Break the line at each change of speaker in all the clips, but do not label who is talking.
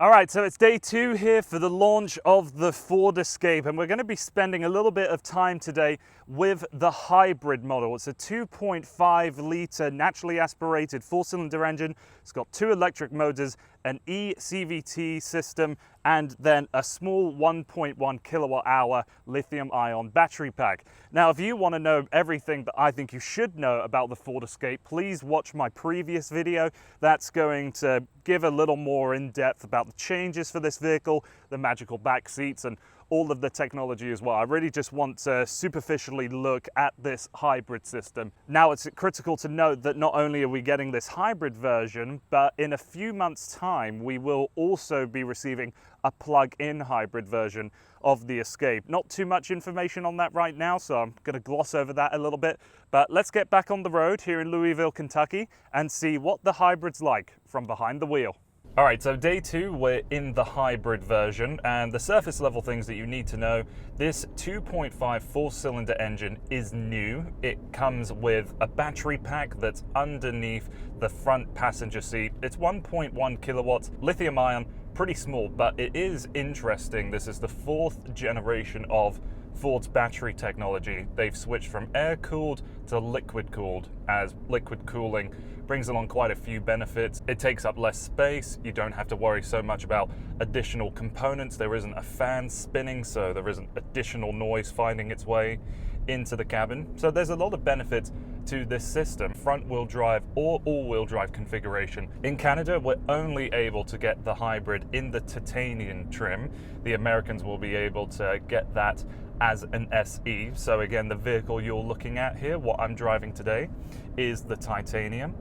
All right, so it's day 2 here for the launch of the Ford Escape, and we're going to be spending a little bit of time today with the hybrid model. It's a 2.5 litre naturally aspirated 4-cylinder engine. It's got 2 electric motors, an eCVT system, and then a small 1.1 kilowatt hour lithium ion battery pack. Now, if you want to know everything that I think you should know about the Ford Escape, please watch my previous video. That's going to give a little more in depth about the changes for this vehicle, the magical back seats, and all of the technology as well. I really just want to superficially look at this hybrid system. Now, it's critical to note that not only are we getting this hybrid version, but in a few months' time, we will also be receiving a plug-in hybrid version of the Escape. Not too much information on that right now, so I'm going to gloss over that a little bit. But let's get back on the road here in Louisville, Kentucky, and see what the hybrid's like from behind the wheel. All right, so day 2, we're in the hybrid version, and the surface level things that you need to know: this 2.5 4-cylinder engine is new. It comes with a battery pack that's underneath the front passenger seat. It's 1.1 kilowatts, lithium ion, pretty small, but it is interesting. This is the 4th generation of Ford's battery technology. They've switched from air-cooled to liquid-cooled, as liquid cooling brings along quite a few benefits. It takes up less space. You don't have to worry so much about additional components. There isn't a fan spinning, so there isn't additional noise finding its way into the cabin. So there's a lot of benefits to this system. Front-wheel drive or all-wheel drive configuration. In Canada, we're only able to get the hybrid in the titanium trim. The Americans will be able to get that as an SE. So again, the vehicle you're looking at here, what I'm driving today, is the titanium.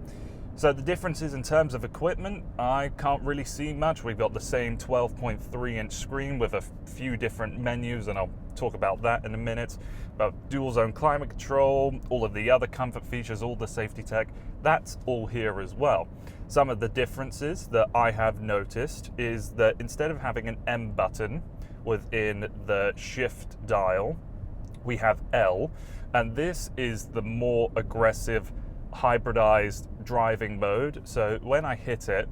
So the differences in terms of equipment, I can't really see much. We've got the same 12.3-inch screen with a few different menus, and I'll talk about that in a minute. But dual zone climate control, all of the other comfort features, all the safety tech, that's all here as well. Some of the differences that I have noticed is that instead of having an M button within the shift dial, we have L, and this is the more aggressive hybridized driving mode. So when I hit it,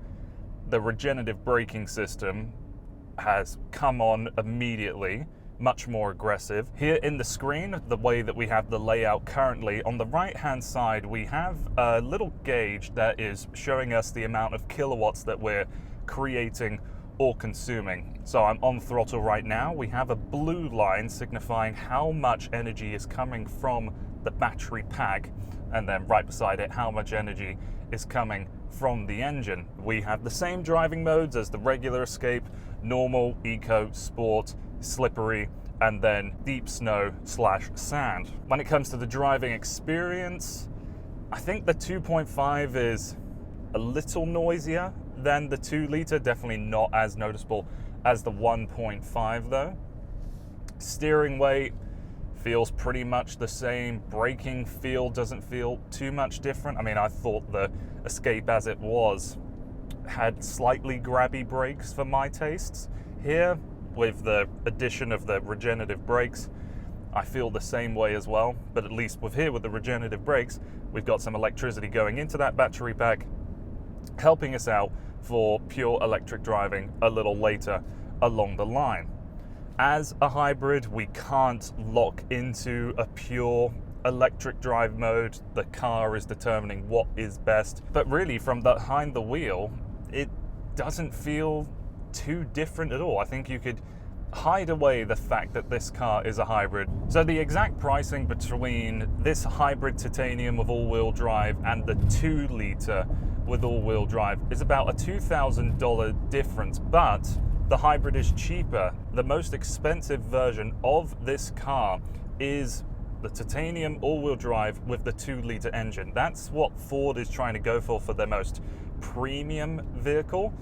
the regenerative braking system has come on immediately, much more aggressive. Here in the screen, the way that we have the layout currently, on the right hand side we have a little gauge that is showing us the amount of kilowatts that we're creating or consuming. So I'm on throttle right now. We have a blue line signifying how much energy is coming from the battery pack, and then right beside it, how much energy is coming from the engine. We have the same driving modes as the regular Escape: normal, eco, sport, slippery, and then deep snow / sand. When it comes to the driving experience, I think the 2.5 is a little noisier than the 2 litre, definitely not as noticeable as the 1.5 though. Steering weight feels pretty much the same. Braking feel doesn't feel too much different. I mean, I thought the Escape as it was had slightly grabby brakes for my tastes. Here, with the addition of the regenerative brakes, I feel the same way as well, but at least with the regenerative brakes, we've got some electricity going into that battery pack, helping us out for pure electric driving a little later along the line. As a hybrid, we can't lock into a pure electric drive mode. The car is determining what is best, but really from behind the wheel, it doesn't feel too different at all. I think you could hide away the fact that this car is a hybrid. So the exact pricing between this hybrid titanium with all-wheel drive and the 2 litre with all-wheel drive is about a $2,000 difference, but the hybrid is cheaper. The most expensive version of this car is the titanium all-wheel drive with the 2 litre engine. That's what Ford is trying to go for their most premium vehicle.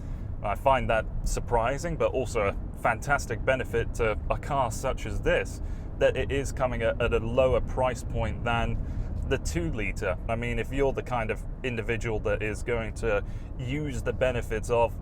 I find that surprising, but also a fantastic benefit to a car such as this, that it is coming at a lower price point than the 2 litre. I mean, if you're the kind of individual that is going to use the benefits of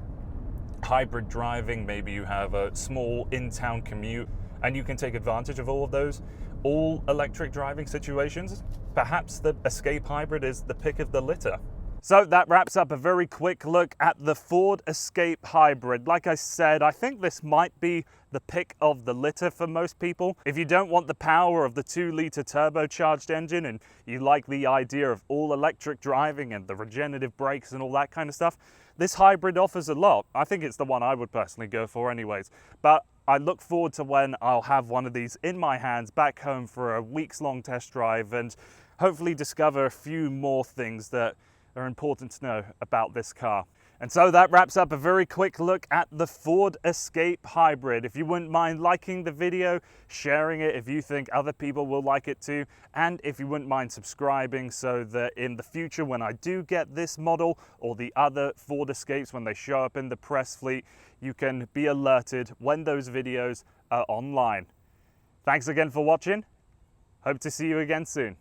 hybrid driving, maybe you have a small in-town commute and you can take advantage of all of those all electric driving situations, perhaps the Escape hybrid is the pick of the litter. So that wraps up a very quick look at the Ford Escape Hybrid. Like I said, I think this might be the pick of the litter for most people. If you don't want the power of the 2-liter turbocharged engine and you like the idea of all electric driving and the regenerative brakes and all that kind of stuff, this hybrid offers a lot. I think it's the one I would personally go for anyways. But I look forward to when I'll have one of these in my hands back home for a weeks-long test drive and hopefully discover a few more things that are important to know about this car. And so that wraps up a very quick look at the Ford Escape Hybrid. If you wouldn't mind liking the video, sharing it if you think other people will like it too, and if you wouldn't mind subscribing so that in the future when I do get this model or the other Ford Escapes when they show up in the press fleet, you can be alerted when those videos are online. Thanks again for watching. Hope to see you again soon.